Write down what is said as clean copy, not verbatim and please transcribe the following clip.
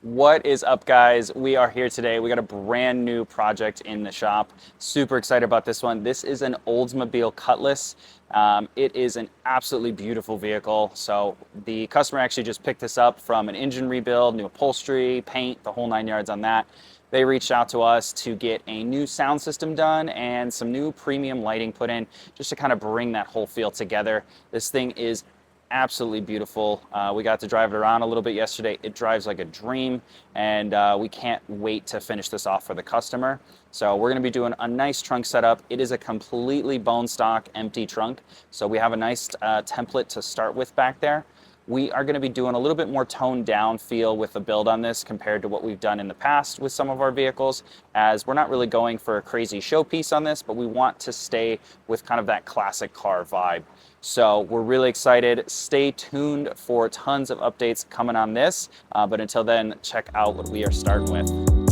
What is up, guys? We are here today. We got a brand new project in the shop. Super excited about this one. This is an Oldsmobile Cutlass. It is an absolutely beautiful vehicle. So the customer actually just picked this up from an engine rebuild, new upholstery, paint, the whole 9 yards on that. They reached out to us to get a new sound system done and some new premium lighting put in just to kind of bring that whole feel together. This thing is absolutely beautiful. We got to drive it around a little bit yesterday. It drives like a dream, and we can't wait to finish this off for the customer. So we're going to be doing a nice trunk setup. It is a completely bone stock empty trunk, so we have a nice template to start with back there. We are going to be doing a little bit more toned down feel with the build on this compared to what we've done in the past with some of our vehicles, as we're not really going for a crazy showpiece on this, but we want to stay with kind of that classic car vibe. So we're really excited. Stay tuned for tons of updates coming on this, but until then, check out what we are starting with.